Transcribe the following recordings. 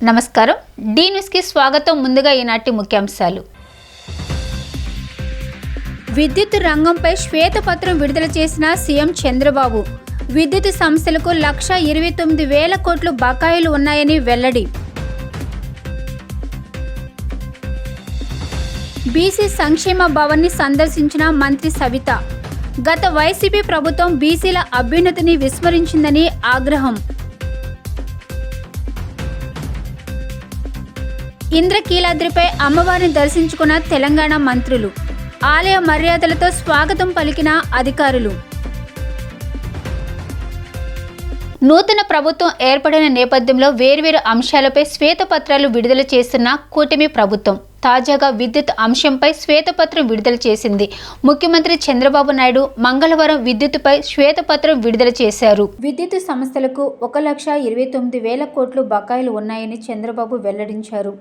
నమస్కారం. డి న్యూస్కి స్వాగతం. ముందుగా ఈనాటి ముఖ్యాంశాలు. విద్యుత్ రంగంపై శ్వేతపత్రం విడుదల చేసిన సీఎం చంద్రబాబు. విద్యుత్ సంస్థలకు 1,29,000 కోట్లు బకాయిలు ఉన్నాయని వెల్లడి. బీసీ సంక్షేమ భవన్ని సందర్శించిన మంత్రి సవిత. గత వైసీపీ ప్రభుత్వం బీసీల అభ్యున్నతిని విస్మరించిందని ఆగ్రహం. ఇంద్రకీలాద్రిపై అమ్మవారిని దర్శించుకున్న తెలంగాణ మంత్రులు. ఆలయ మర్యాదలతో స్వాగతం పలికిన అధికారులు. నూతన ప్రభుత్వం ఏర్పడిన నేపథ్యంలో వేర్వేరు అంశాలపై శ్వేతపత్రాలు విడుదల చేస్తున్న కూటమి ప్రభుత్వం తాజాగా విద్యుత్ అంశంపై శ్వేతపత్రం విడుదల చేసింది. ముఖ్యమంత్రి చంద్రబాబు నాయుడు మంగళవారం విద్యుత్పై శ్వేతపత్రం విడుదల చేశారు. విద్యుత్ సంస్థలకు 1,29,000 కోట్లు బకాయిలు ఉన్నాయని చంద్రబాబు వెల్లడించారు.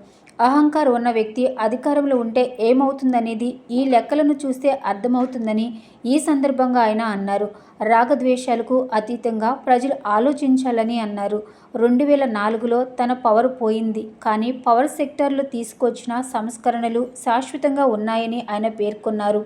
అహంకారం ఉన్న వ్యక్తి అధికారంలో ఉంటే ఏమవుతుందనేది ఈ లెక్కలను చూస్తే అర్థమవుతుందని ఈ సందర్భంగా ఆయన అన్నారు. రాగద్వేషాలకు అతీతంగా ప్రజలు ఆలోచించాలని అన్నారు. 2004లో తన పవర్ పోయింది, కానీ పవర్ సెక్టార్లో తీసుకొచ్చిన సంస్కరణలు శాశ్వతంగా ఉన్నాయని ఆయన పేర్కొన్నారు.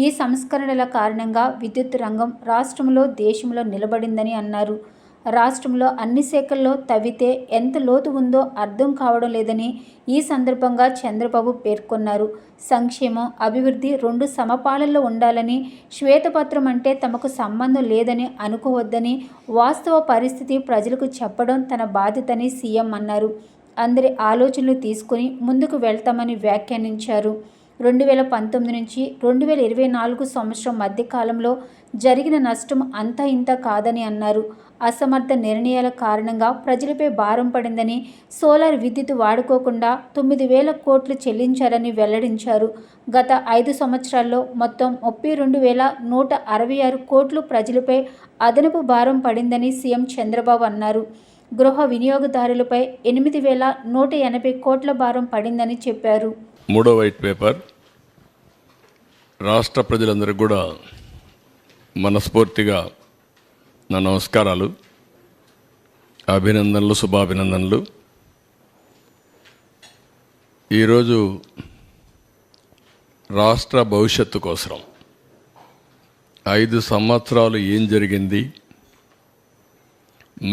ఈ సంస్కరణల కారణంగా విద్యుత్ రంగం రాష్ట్రంలో దేశంలో నిలబడిందని అన్నారు. రాష్ట్రంలో అన్ని శాఖల్లో తవ్వితే ఎంత లోతు ఉందో అర్థం కావడం లేదని ఈ సందర్భంగా చంద్రబాబు పేర్కొన్నారు. సంక్షేమం, అభివృద్ధి రెండు సమపాలనలో ఉండాలని, శ్వేతపత్రం అంటే తమకు సంబంధం లేదని అనుకోవద్దని, వాస్తవ పరిస్థితి ప్రజలకు చెప్పడం తన బాధ్యతని సీఎం అన్నారు. అందరి ఆలోచనలు తీసుకుని ముందుకు వెళ్తామని వ్యాఖ్యానించారు. 2019 నుంచి 2024 సంవత్సరం మధ్య కాలంలో జరిగిన నష్టం అంతా ఇంత కాదని అన్నారు. అసమర్థ నిర్ణయాల కారణంగా ప్రజలపై భారం పడిందని, సోలార్ విద్యుత్ వాడుకోకుండా 9,000 కోట్లు చెల్లించారని వెల్లడించారు. గత 5 సంవత్సరాల్లో మొత్తం 32,166 కోట్లు ప్రజలపై అదనపు భారం పడిందని సీఎం చంద్రబాబు అన్నారు. గృహ వినియోగదారులపై 8,180 కోట్ల భారం పడిందని చెప్పారు. మూడో వైట్ పేపర్ రాష్ట్ర ప్రజలందరికీ కూడా మనస్ఫూర్తిగా నా నమస్కారాలు, అభినందనలు, శుభాభినందనలు. ఈరోజు రాష్ట్ర భవిష్యత్తు కోసం 5 సంవత్సరాలు ఏం జరిగింది,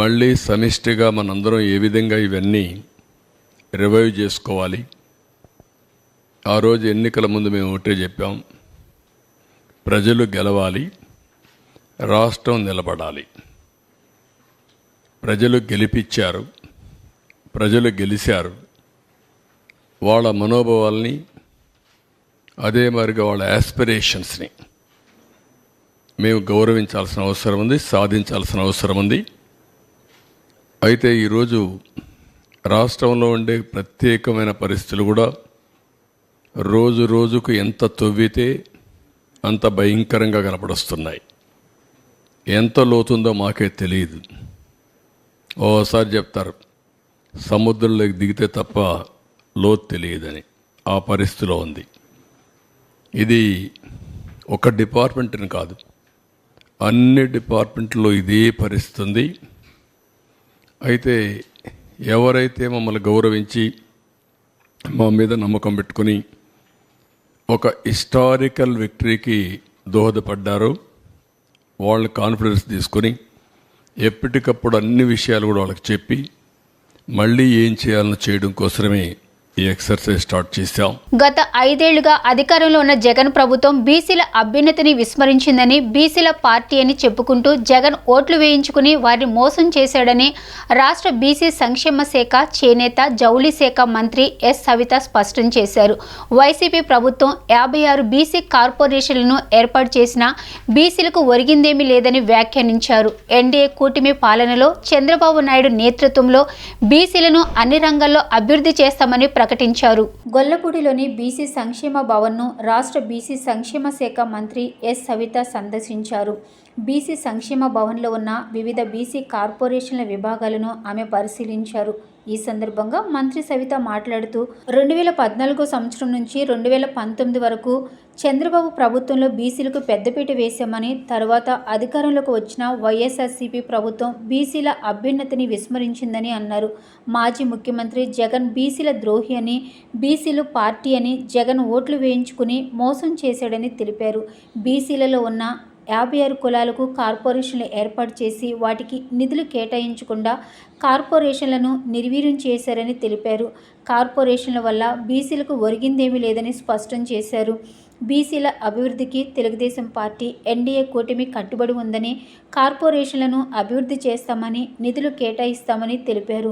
మళ్ళీ సమిష్టిగా మనందరం ఏ విధంగా ఇవన్నీ రివైవ్ చేసుకోవాలి. ఆ రోజు ఎన్నికల ముందు మేము ఒకటే చెప్పాం, ప్రజలు గెలవాలి, రాష్ట్రం నిలబడాలి. ప్రజలు గెలిపించారు, ప్రజలు గెలిచారు. వాళ్ళ మనోభావాల్ని, అదే మరిగా వాళ్ళ యాస్పిరేషన్స్ని మేము గౌరవించాల్సిన అవసరం ఉంది, సాధించాల్సిన అవసరం ఉంది. అయితే ఈరోజు రాష్ట్రంలో ఉండే ప్రత్యేకమైన పరిస్థితులు కూడా రోజు రోజుకు ఎంత తవ్వితే అంత భయంకరంగా కనపడొస్తున్నాయి. ఎంత లోతుందో మాకే తెలియదు. ఓసారి చెప్తారు సముద్రంలోకి దిగితే తప్ప లోతు తెలియదని. ఆ పరిస్థితిలో ఉంది. ఇది ఒక డిపార్ట్మెంట్ని కాదు, అన్ని డిపార్ట్మెంట్లో ఇదే పరిస్థితి ఉంది. అయితే ఎవరైతే మమ్మల్ని గౌరవించి మా మీద నమ్మకం పెట్టుకుని ఒక హిస్టారికల్ విక్టరీకి దోహదపడ్డారో వాళ్ళ కాన్ఫిడెన్స్ తీసుకొని ఎప్పటికప్పుడు అన్ని విషయాలు కూడా వాళ్ళకి చెప్పి మళ్ళీ ఏం చేయాలని చేయడం కోసమే ఈ ఎక్సర్సైజ్ స్టార్ట్ చేశాం. గత 5 ఏళ్లుగా అధికారంలో ఉన్న జగన్ ప్రభుత్వం బీసీల అభ్యున్నతిని విస్మరించిందని, బీసీల పార్టీ అని చెప్పుకుంటూ జగన్ ఓట్లు వేయించుకుని వారిని మోసం చేశాడని రాష్ట్ర బీసీ సంక్షేమ శాఖ, చేనేత, జౌళి శాఖ మంత్రి ఎస్ సవిత స్పష్టం చేశారు. వైసీపీ ప్రభుత్వం 56 బీసీ కార్పొరేషన్లను ఏర్పాటు చేసినా బీసీలకు ఒరిగిందేమీ లేదని వ్యాఖ్యానించారు. ఎన్డీఏ కూటమి పాలనలో చంద్రబాబు నాయుడు నేతృత్వంలో బీసీలను అన్ని రంగాల్లో అభివృద్ధి చేస్తామని ప్రకటించారు. గొల్లపూడిలోని బీసీ సంక్షేమ భవన్ను రాష్ట్ర బీసీ సంక్షేమ శాఖ మంత్రి ఎస్ సవిత సందర్శించారు. బీసీ సంక్షేమ భవన్లో ఉన్న వివిధ బీసీ కార్పొరేషన్ల విభాగాలను ఆమె పరిశీలించారు. ఈ సందర్భంగా మంత్రి సవిత మాట్లాడుతూ 2014 సంవత్సరం నుంచి 2019 వరకు చంద్రబాబు ప్రభుత్వంలో బీసీలకు పెద్దపీట వేశామని, తర్వాత అధికారంలోకి వచ్చిన వైఎస్ఆర్సీపీ ప్రభుత్వం బీసీల అభ్యున్నతిని విస్మరించిందని అన్నారు. మాజీ ముఖ్యమంత్రి జగన్ బీసీల ద్రోహి అని, బీసీలు పార్టీ అని జగన్ ఓట్లు వేయించుకుని మోసం చేశాడని తెలిపారు. బీసీలలో ఉన్న 56 కులాలకు కార్పొరేషన్లు ఏర్పాటు చేసి వాటికి నిధులు కేటాయించకుండా కార్పొరేషన్లను నిర్వీర్యం చేశారని తెలిపారు. కార్పొరేషన్ల వల్ల బీసీలకు ఒరిగిందేమీ లేదని స్పష్టం చేశారు. బీసీల అభివృద్ధికి తెలుగుదేశం పార్టీ ఎన్డీఏ కూటమి కట్టుబడి ఉందని, కార్పొరేషన్లను అభివృద్ధి చేస్తామని, నిధులు కేటాయిస్తామని తెలిపారు.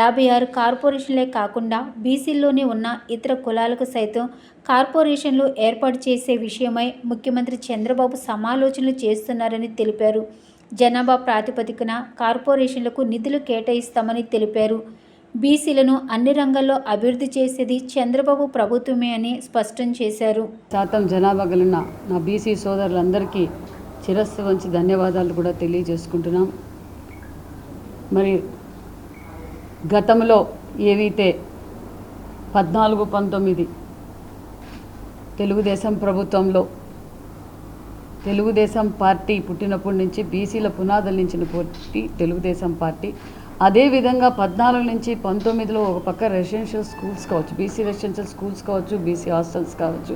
56 కార్పొరేషన్లే కాకుండా బీసీల్లోనే ఉన్న ఇతర కులాలకు సైతం కార్పొరేషన్లు ఏర్పాటు చేసే విషయమై ముఖ్యమంత్రి చంద్రబాబు సమాలోచనలు చేస్తున్నారని తెలిపారు. జనాభా ప్రాతిపదికన కార్పొరేషన్లకు నిధులు కేటాయిస్తామని తెలిపారు. బీసీలను అన్ని రంగాల్లో అభివృద్ధి చేసేది చంద్రబాబు ప్రభుత్వమే అని స్పష్టం చేశారు. శాతం జనాభా కలిగిన నా బీసీ సోదరులందరికీ శిరస్సు వంచి ధన్యవాదాలు కూడా తెలియజేసుకుంటున్నాం. మరి గతంలో ఏవైతే 14-19 తెలుగుదేశం ప్రభుత్వంలో తెలుగుదేశం పార్టీ పుట్టినప్పటి నుంచి బీసీల పునాదుల నుంచి పార్టీ తెలుగుదేశం పార్టీ, అదేవిధంగా 14 నుంచి 19లో ఒక పక్క రెసిడెన్షియల్ స్కూల్స్ కావచ్చు, బీసీ రెసిడెన్షియల్ స్కూల్స్ కావచ్చు, బీసీ హాస్టల్స్ కావచ్చు,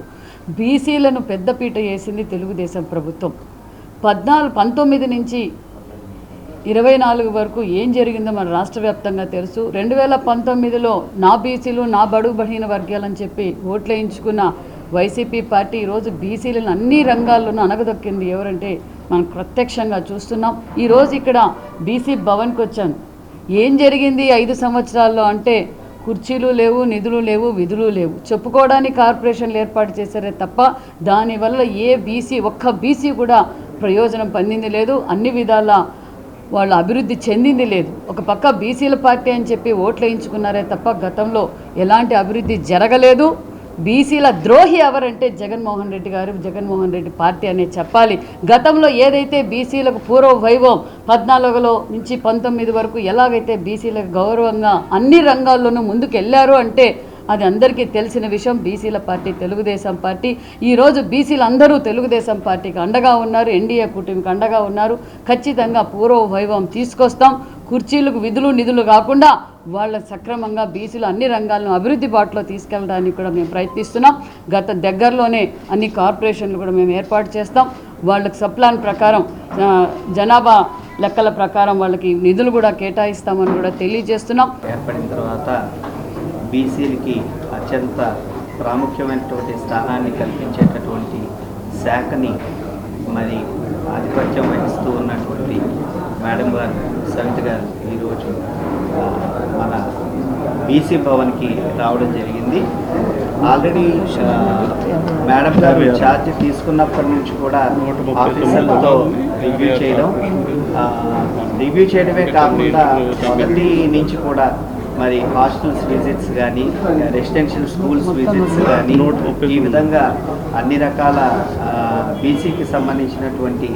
బీసీలను పెద్దపీట వేసింది తెలుగుదేశం ప్రభుత్వం. 19 నుంచి 24 వరకు ఏం జరిగిందో మన రాష్ట్ర వ్యాప్తంగా తెలుసు. 2019లో నా బీసీలు నా బడుగు బలహీన వర్గాలని చెప్పి ఓట్లేయించుకున్న వైసీపీ పార్టీ ఈరోజు బీసీలను అన్ని రంగాల్లోనూ అణగదొక్కింది. ఎవరంటే మనం ప్రత్యక్షంగా చూస్తున్నాం. ఈరోజు ఇక్కడ బీసీ భవన్కి వచ్చాను. ఏం జరిగింది 5 సంవత్సరాల్లో అంటే కుర్చీలు లేవు, నిధులు లేవు, విధులు లేవు. చెప్పుకోవడానికి కార్పొరేషన్లు ఏర్పాటు చేశారే తప్ప దానివల్ల ఒక్క బీసీ కూడా ప్రయోజనం పొందింది లేదు. అన్ని విధాల వాళ్ళు అభివృద్ధి చెందింది లేదు. ఒక పక్క బీసీల పార్టీ అని చెప్పి ఓట్లు వేయించుకున్నారే తప్ప గతంలో ఎలాంటి అభివృద్ధి జరగలేదు. బీసీల ద్రోహి ఎవరంటే జగన్మోహన్ రెడ్డి గారు, జగన్మోహన్ రెడ్డి పార్టీ అనే చెప్పాలి. గతంలో ఏదైతే బీసీలకు పూర్వ వైభవం 14లో నుంచి 19 వరకు ఎలాగైతే బీసీలకు గౌరవంగా అన్ని రంగాల్లోనూ ముందుకు వెళ్ళారు అంటే అది అందరికీ తెలిసిన విషయం. బీసీల పార్టీ తెలుగుదేశం పార్టీ. ఈరోజు బీసీలు అందరూ తెలుగుదేశం పార్టీకి అండగా ఉన్నారు, ఎన్డీఏ కూటమికి అండగా ఉన్నారు. ఖచ్చితంగా పూర్వ వైభవం తీసుకొస్తాం. కుర్చీలకు విధులు నిధులు కాకుండా వాళ్ళ సక్రమంగా బీసీలు అన్ని రంగాలను అభివృద్ధి బాటలో తీసుకెళ్ళడానికి కూడా మేము ప్రయత్నిస్తున్నాం. దగ్గరలోనే అన్ని కార్పొరేషన్లు కూడా మేము ఏర్పాటు చేస్తాం. వాళ్ళకి సప్లాన్ ప్రకారం జనాభా లెక్కల ప్రకారం వాళ్ళకి నిధులు కూడా కేటాయిస్తామని కూడా తెలియజేస్తున్నాం. ఏర్పడిన తర్వాత బీసీలకి అత్యంత ప్రాముఖ్యమైనటువంటి స్థానాన్ని కల్పించేటటువంటి శాఖని మరి ఆధిపత్యం వహిస్తూ ఉన్నటువంటి మేడం గారు సవిత గారు ఈరోజు మన బీసీ భవన్కి రావడం జరిగింది. ఆల్రెడీ మేడం గారు ఛార్జ్ తీసుకున్నప్పటి నుంచి కూడా ఆఫీసర్లతో రివ్యూ చేయడమే కాకుండా మొదటి నుంచి కూడా మరి హాస్టల్స్ విజిట్స్ కానీ, రెసిడెన్షియల్ స్కూల్స్ విజిట్స్ కానీ, ఈ విధంగా అన్ని రకాల బీసీకి సంబంధించినటువంటి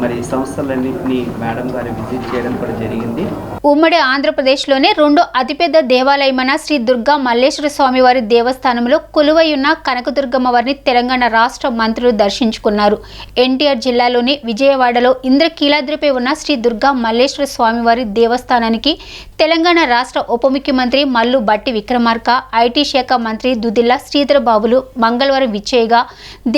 మరి సంస్థలన్నింటినీ మేడం గారు విజిట్ చేయడం కూడా జరిగింది. ఉమ్మడి ఆంధ్రప్రదేశ్లోనే రెండో అతిపెద్ద దేవాలయమైన శ్రీ దుర్గా మల్లేశ్వర స్వామివారి దేవస్థానంలో కొలువై ఉన్న కనకదుర్గమ్మ వారిని తెలంగాణ రాష్ట్ర మంత్రులు దర్శించుకున్నారు. ఎన్టీఆర్ జిల్లాలోని విజయవాడలో ఇంద్రకీలాద్రిపై ఉన్న శ్రీ దుర్గా మల్లేశ్వర స్వామివారి దేవస్థానానికి తెలంగాణ రాష్ట్ర ఉప ముఖ్యమంత్రి మల్లు బట్టి విక్రమార్క, ఐటీ శాఖ మంత్రి దుద్దిల్ల శ్రీధర్ బాబులు మంగళవారం విచ్చేయగా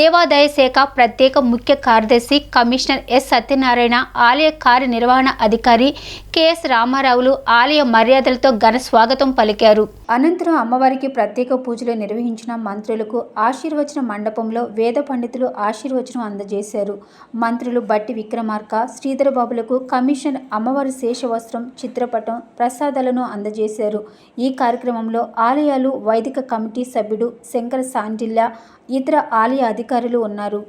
దేవాదాయ శాఖ ప్రత్యేక ముఖ్య కార్యదర్శి కమిషనర్ ఎస్ సత్యనారాయణ, ఆలయ కార్యనిర్వహణ అధికారి కెఎస్ రామారావులు ఆలయ మర్యాదలతో ఘన స్వాగతం పలికారు. అనంతరం అమ్మవారికి ప్రత్యేక పూజలు నిర్వహించిన మంత్రులకు ఆశీర్వచన మండపంలో వేద పండితులు ఆశీర్వచనం అందజేశారు. మంత్రులు బట్టి విక్రమార్క, శ్రీధర్ బాబులకు కమిషన్ అమ్మవారి శేషవస్త్రం, చిత్రపటం, ప్రసాదాలను అందజేశారు. ఈ కార్యక్రమంలో ఆలయాలు వైదిక కమిటీ సభ్యుడు శంకర సాండిల్య, ఇతర ఆలయ అధికారులు ఉన్నారు.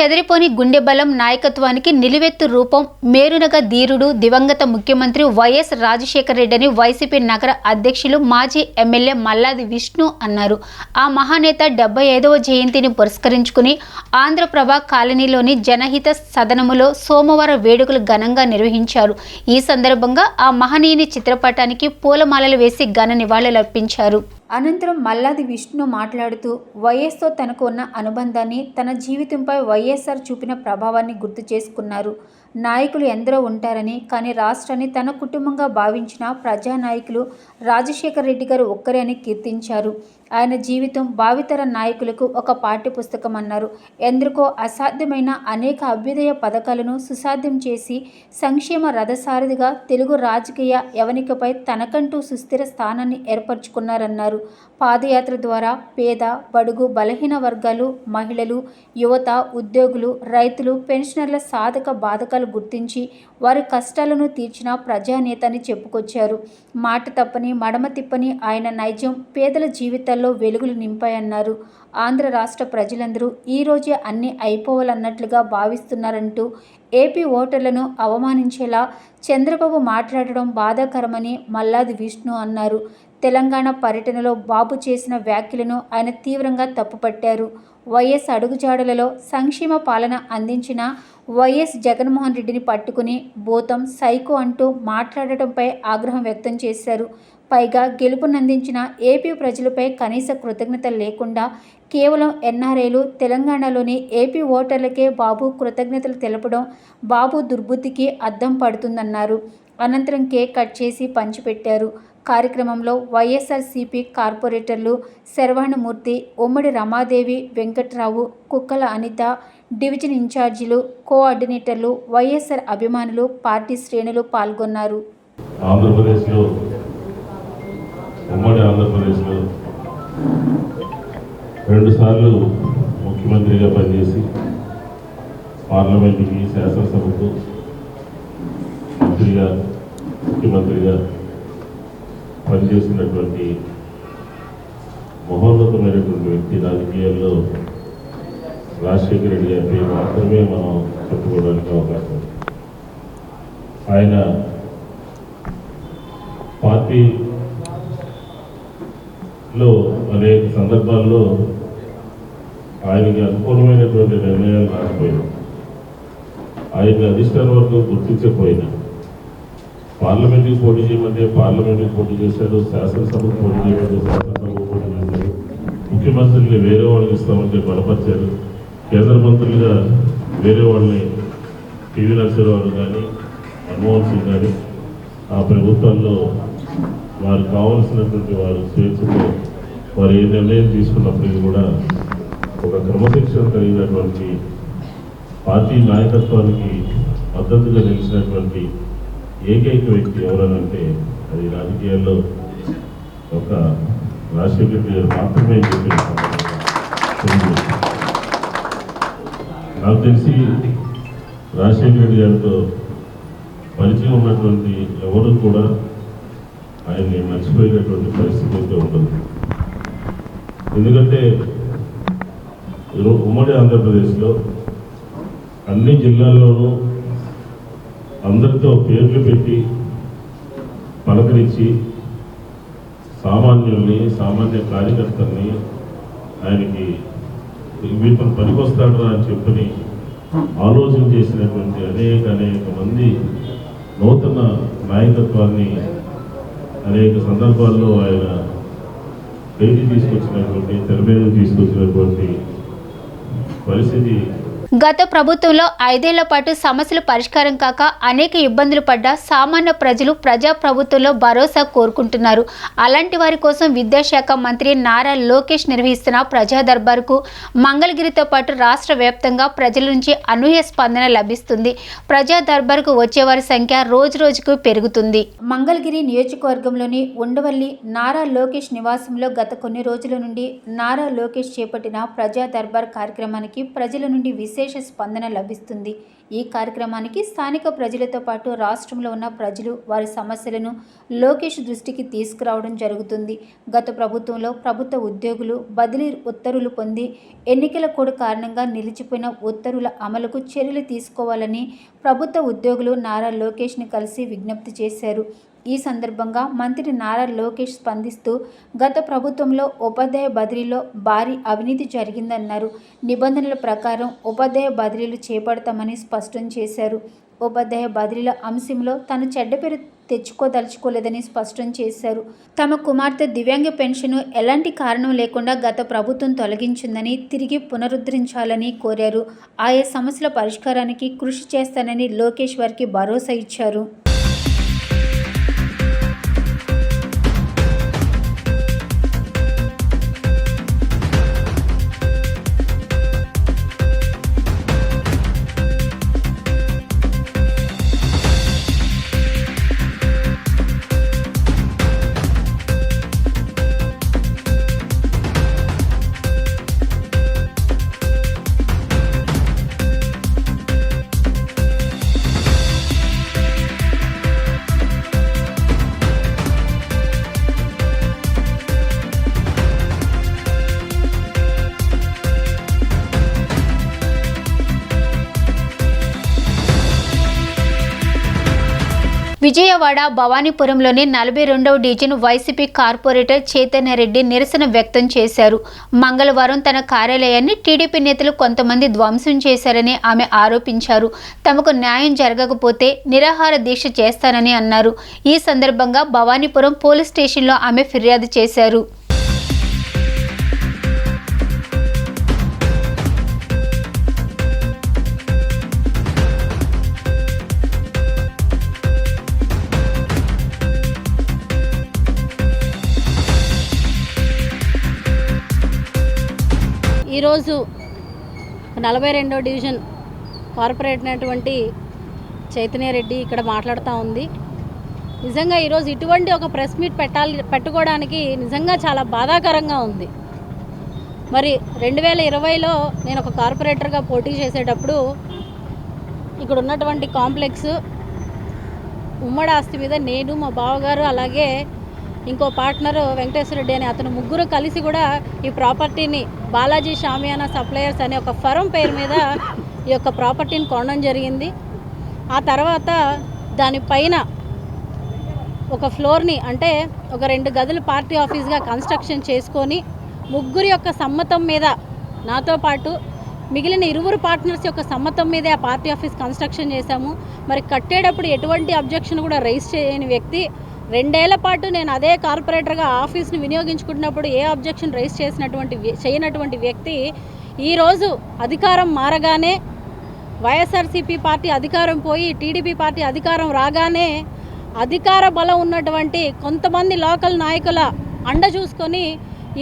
చెదిరిపోని గుండె బలం నాయకత్వానికి నిలువెత్తు రూపం మేరునగ ధీరుడు దివంగత ముఖ్యమంత్రి వైఎస్ రాజశేఖర రెడ్డి అని వైసీపీ నగర అధ్యక్షులు మాజీ ఎమ్మెల్యే మల్లాది విష్ణు అన్నారు. ఆ మహానేత 75వ జయంతిని పురస్కరించుకుని ఆంధ్రప్రభ కాలనీలోని జనహిత సదనములో సోమవారం వేడుకలు ఘనంగా నిర్వహించారు. ఈ సందర్భంగా ఆ మహనీయుని చిత్రపటానికి పూలమాలలు వేసి ఘన నివాళులర్పించారు. అనంతరం మల్లాది విష్ణు మాట్లాడుతూ వైఎస్తో తనకు ఉన్న అనుబంధాన్ని, తన జీవితంపై వైఎస్ఆర్ చూపిన ప్రభావాన్ని గుర్తు చేసుకున్నారు. నాయకులు ఎందరో ఉంటారని, కానీ రాష్ట్రాన్ని తన కుటుంబంగా భావించిన ప్రజానాయకులు రాజశేఖర రెడ్డి గారు ఒక్కరే అని కీర్తించారు. ఆయన జీవితం భావితర నాయకులకు ఒక పాఠ్యపుస్తకం అన్నారు. ఎందరికో అసాధ్యమైన అనేక అభ్యుదయ పథకాలను సుసాధ్యం చేసి సంక్షేమ రథసారథిగా తెలుగు రాజకీయ యవనికపై తనకంటూ సుస్థిర స్థానాన్ని ఏర్పరచుకున్నారన్నారు. పాదయాత్ర ద్వారా పేద, బడుగు, బలహీన వర్గాలు, మహిళలు, యువత, ఉద్యోగులు, రైతులు, పెన్షనర్ల సాధక బాధకాలు గుర్తించి వారి కష్టాలను తీర్చిన ప్రజానేత అని చెప్పుకొచ్చారు. మాట తప్పని, మడమ తిప్పని ఆయన నైజం పేదల జీవితాల్లో వెలుగులు నింపాయన్నారు. ఆంధ్ర రాష్ట్ర ప్రజలందరూ ఈరోజే అన్నీ అయిపోవాలన్నట్లుగా భావిస్తున్నారంటూ ఏపీ ఓటర్లను అవమానించేలా చంద్రబాబు మాట్లాడడం బాధాకరమని మల్లాది విష్ణు అన్నారు. తెలంగాణ పర్యటనలో బాబు చేసిన వ్యాఖ్యలను ఆయన తీవ్రంగా తప్పుపట్టారు. వైఎస్ అడుగుజాడలలో సంక్షేమ పాలన అందించిన వైఎస్ జగన్మోహన్ రెడ్డిని పట్టుకుని భూతం, సైకో అంటూ మాట్లాడటంపై ఆగ్రహం వ్యక్తం చేశారు. పైగా గెలుపునందించిన ఏపీ ప్రజలపై కనీస కృతజ్ఞత లేకుండా కేవలం ఎన్ఆర్ఐలు, తెలంగాణలోని ఏపీ ఓటర్లకే బాబు కృతజ్ఞతలు తెలపడం బాబు దుర్బుద్ధికి అద్దం పడుతుందన్నారు. అనంతరం కేక్ కట్ చేసి పంచిపెట్టారు. కార్యక్రమంలో వైఎస్ఆర్సీపీ కార్పొరేటర్లు శర్వాణమూర్తి, ఉమ్మడి రమాదేవి, వెంకట్రావు, కుక్కల అనిత, డివిజన్ ఇన్ఛార్జీలు, కోఆర్డినేటర్లు, వైఎస్ఆర్ అభిమానులు, పార్టీ శ్రేణులు పాల్గొన్నారు. ఉమ్మడి ఆంధ్రప్రదేశ్లో 2 సార్లు ముఖ్యమంత్రిగా పనిచేసి పార్లమెంటుకి, శాసనసభకు మంత్రిగా, ముఖ్యమంత్రిగా పనిచేసినటువంటి మహోన్నతమైనటువంటి వ్యక్తి రాజకీయాల్లో రాజశేఖర రెడ్డి గారి మాత్రమే మనం చెప్పుకోవడానికి అవకాశం. ఆయన పార్టీలో అనేక సందర్భాల్లో ఆయనకి అనుకూలమైనటువంటి నిర్ణయాలు రాకపోయినా, ఆయన అధిష్టాన వర్గం గుర్తించకపోయినా, పార్లమెంట్కి పోటీ చేయమంటే పార్లమెంట్కి పోటీ చేశారు, శాసనసభకు పోటీ చేయమంటే శాసనసభకు పోటీ చేశారు, ముఖ్యమంత్రుల్ని వేరే వాళ్ళకి ఇస్తామంటే బలపరిచారు, కేంద్ర మంత్రులుగా వేరే వాళ్ళని పివి నరసింహారావు కానీ, మన్మోహన్ సింగ్ కానీ ఆ ప్రభుత్వాల్లో వారు కావాల్సినటువంటి వారు స్వేచ్ఛతో వారు ఏ నిర్ణయం తీసుకున్నప్పటికీ కూడా ఒక క్రమశిక్షణ కలిగినటువంటి పార్టీ నాయకత్వానికి మద్దతుగా నిలిచినటువంటి ఏకైక వ్యక్తి ఎవరనంటే అది రాజకీయాల్లో ఒక రాజశేఖర రెడ్డి గారు మాత్రమే చెప్పారు. నాకు తెలిసి రాజశేఖర రెడ్డి గారితో పరిచయం ఉన్నటువంటి ఎవరు కూడా ఆయన్ని మర్చిపోయినటువంటి పరిస్థితి అయితే ఉంటుంది. ఎందుకంటే ఉమ్మడి ఆంధ్రప్రదేశ్లో అన్ని జిల్లాల్లోనూ అందరితో పేర్లు పెట్టి పలకరించి సామాన్యుల్ని, సామాన్య కార్యకర్తల్ని ఆయనకి వీటిని పనికొస్తాడు అని చెప్పని ఆలోచన చేసినటువంటి అనేక మంది నూతన నాయకత్వాన్ని అనేక సందర్భాల్లో ఆయన బయటికి తీసుకొచ్చినటువంటి, తెర మీద తీసుకొచ్చినటువంటి పరిస్థితి. గత ప్రభుత్వంలో 5 ఏళ్ల పాటు సమస్యలు పరిష్కారం కాక అనేక ఇబ్బందులు పడ్డ సామాన్య ప్రజలు ప్రజాప్రభుత్వంలో భరోసా కోరుకుంటున్నారు. అలాంటి వారి కోసం విద్యాశాఖ మంత్రి నారా లోకేష్ నిర్వహిస్తున్న ప్రజా దర్బార్కు మంగళగిరితో పాటు రాష్ట్ర వ్యాప్తంగా ప్రజల నుంచి అనూహ్య స్పందన లభిస్తుంది. ప్రజా దర్బార్కు వచ్చేవారి సంఖ్య రోజురోజుకు పెరుగుతుంది. మంగళగిరి నియోజకవర్గంలోని ఉండవల్లి నారా లోకేష్ నివాసంలో గత కొన్ని రోజుల నుండి నారా లోకేష్ చేపట్టిన ప్రజా దర్బార్ కార్యక్రమానికి ప్రజల నుండి విశేష విశేష స్పందన లభిస్తుంది. ఈ కార్యక్రమానికి స్థానిక ప్రజలతో పాటు రాష్ట్రంలో ఉన్న ప్రజలు వారి సమస్యలను లోకేష్ దృష్టికి తీసుకురావడం జరుగుతుంది. గత ప్రభుత్వంలో ప్రభుత్వ ఉద్యోగులు బదిలీ ఉత్తర్వులు పొంది ఎన్నికల కోడ్ కారణంగా నిలిచిపోయిన ఉత్తర్వుల అమలుకు చర్యలు తీసుకోవాలని ప్రభుత్వ ఉద్యోగులు నారా లోకేష్ని కలిసి విజ్ఞప్తి చేశారు. ఈ సందర్భంగా మంత్రి నారా లోకేష్ స్పందిస్తూ గత ప్రభుత్వంలో ఉపాధ్యాయ బదిలీలో భారీ అవినీతి జరిగిందన్నారు. నిబంధనల ప్రకారం ఉపాధ్యాయ బదిలీలు చేపడతామని స్పష్టం చేశారు. ఉపాధ్యాయ బదిలీల అంశంలో తాను చెడ్డ పేరు తెచ్చుకోదలుచుకోలేదని స్పష్టం చేశారు. తమ కుమార్తె దివ్యాంగ పెన్షన్ను ఎలాంటి కారణం లేకుండా గత ప్రభుత్వం తొలగించిందని తిరిగి పునరుద్ధరించాలని కోరారు. ఆయా సమస్యల పరిష్కారానికి కృషి చేస్తానని లోకేష్ వారికి భరోసా ఇచ్చారు. విజయవాడ భవానీపురంలోని 42వ డివిజన్ వైసీపీ కార్పొరేటర్ చైతన్యరెడ్డి నిరసన వ్యక్తం చేశారు. మంగళవారం తన కార్యాలయాన్ని టీడీపీ నేతలు కొంతమంది ధ్వంసం చేశారని ఆమె ఆరోపించారు. తమకు న్యాయం జరగకపోతే నిరాహార దీక్ష చేస్తానని అన్నారు. ఈ సందర్భంగా భవానీపురం పోలీస్ స్టేషన్లో ఆమె ఫిర్యాదు చేశారు. ఈరోజు 42వ డివిజన్ కార్పొరేటర్ అయినటువంటి చైతన్యరెడ్డి ఇక్కడ మాట్లాడుతూ ఉంది. నిజంగా ఈరోజు ఇటువంటి ఒక ప్రెస్ మీట్ పెట్టుకోవడానికి నిజంగా చాలా బాధాకరంగా ఉంది. మరి 2020లో నేను ఒక కార్పొరేటర్గా పోటీ చేసేటప్పుడు ఇక్కడ ఉన్నటువంటి కాంప్లెక్స్ ఉమ్మడి ఆస్తి మీద నేను, మా బావగారు, అలాగే ఇంకో పార్ట్నర్ వెంకటేశ్వర రెడ్డి అని అతను ముగ్గురు కలిసి కూడా ఈ ప్రాపర్టీని బాలాజీ షామియానా సప్లయర్స్ అనే ఒక ఫర్మ్ పేరు మీద ఈ యొక్క ప్రాపర్టీని కొనడం జరిగింది. ఆ తర్వాత దానిపైన ఒక ఫ్లోర్ని అంటే ఒక 2 గదులు పార్టీ ఆఫీస్గా కన్స్ట్రక్షన్ చేసుకొని ముగ్గురి యొక్క సమ్మతం మీద నాతో పాటు మిగిలిన 2 పార్ట్నర్స్ యొక్క సమ్మతం మీదే ఆ పార్టీ ఆఫీస్ కన్స్ట్రక్షన్ చేశాము. మరి కట్టేటప్పుడు ఎటువంటి అబ్జెక్షన్ కూడా రైజ్ చేయని వ్యక్తి 2 ఏళ్ల పాటు నేను అదే కార్పొరేటర్గా ఆఫీస్ని వినియోగించుకుంటున్నప్పుడు ఏ అబ్జెక్షన్ రైజ్ చేయనటువంటి వ్యక్తి ఈరోజు అధికారం మారగానే వైఎస్ఆర్సీపీ పార్టీ అధికారం పోయి టీడీపీ పార్టీ అధికారం రాగానే అధికార బలం ఉన్నటువంటి కొంతమంది లోకల్ నాయకుల అండ చూసుకొని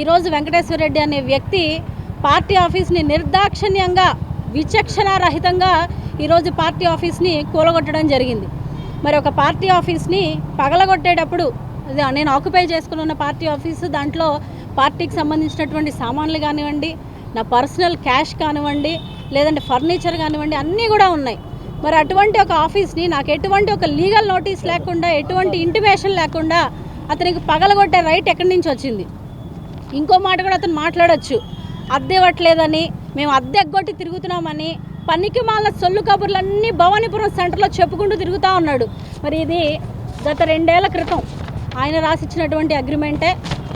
ఈరోజు వెంకటేశ్వర రెడ్డి అనే వ్యక్తి పార్టీ ఆఫీస్ని నిర్దాక్షిణ్యంగా విచక్షణారహితంగా ఈరోజు పార్టీ ఆఫీస్ని కూలగొట్టడం జరిగింది. మరి ఒక పార్టీ ఆఫీస్ని పగలగొట్టేటప్పుడు నేను ఆక్యుపై చేసుకుని ఉన్న పార్టీ ఆఫీసు దాంట్లో పార్టీకి సంబంధించినటువంటి సామాన్లు కానివ్వండి, నా పర్సనల్ క్యాష్ కానివ్వండి, లేదంటే ఫర్నిచర్ కానివ్వండి అన్నీ కూడా ఉన్నాయి. మరి అటువంటి ఒక ఆఫీస్ని నాకు ఎటువంటి ఒక లీగల్ నోటీస్ లేకుండా, ఎటువంటి ఇంటిమేషన్ లేకుండా అతనికి పగలగొట్టే రైట్ ఎక్కడి నుంచి వచ్చింది? ఇంకో మాట కూడా అతను మాట్లాడచ్చు, అద్దె ఇవ్వట్లేదని, మేము అద్దె ఎగ్గొట్టి తిరుగుతున్నామని, పనికి మాల సొల్లు కబుర్లన్నీ భవానీపురం సెంటర్లో చెప్పుకుంటూ తిరుగుతూ ఉన్నాడు. మరి ఇది గత 2 ఏళ్ల క్రితం ఆయన రాసిచ్చినటువంటి అగ్రిమెంటే.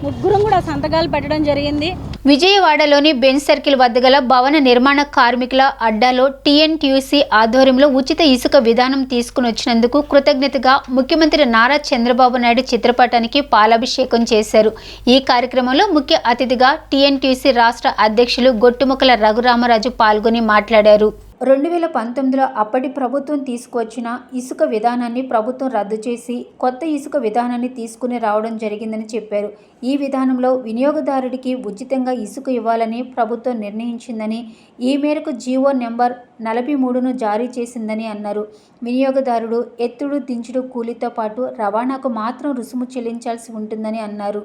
ముగ్గురం కూడా సంతకాలు పెట్టడం జరిగింది. విజయవాడలోని బెంచ్ సర్కిల్ వద్ద గల భవన నిర్మాణ కార్మికుల అడ్డాలో టీఎన్టీయూసీ ఆధ్వర్యంలో ఉచిత ఇసుక విధానం తీసుకుని వచ్చినందుకు కృతజ్ఞతగా ముఖ్యమంత్రి నారా చంద్రబాబు నాయుడు చిత్రపటానికి పాలాభిషేకం చేశారు. ఈ కార్యక్రమంలో ముఖ్య అతిథిగా టీఎన్టీయూసీ రాష్ట్ర అధ్యక్షులు గొట్టుముక్కల రఘురామరాజు పాల్గొని మాట్లాడారు. 2019లో అప్పటి ప్రభుత్వం తీసుకువచ్చిన ఇసుక విధానాన్ని ప్రభుత్వం రద్దు చేసి కొత్త ఇసుక విధానాన్ని తీసుకుని రావడం జరిగిందని చెప్పారు. ఈ విధానంలో వినియోగదారుడికి ఉచితంగా ఇసుక ఇవ్వాలని ప్రభుత్వం నిర్ణయించిందని, ఈ మేరకు జీవో నెంబర్ 43ను జారీ చేసిందని అన్నారు. వినియోగదారుడు ఎత్తుడు దించుడు కూలీతో పాటు రవాణాకు మాత్రం రుసుము చెల్లించాల్సి ఉంటుందని అన్నారు.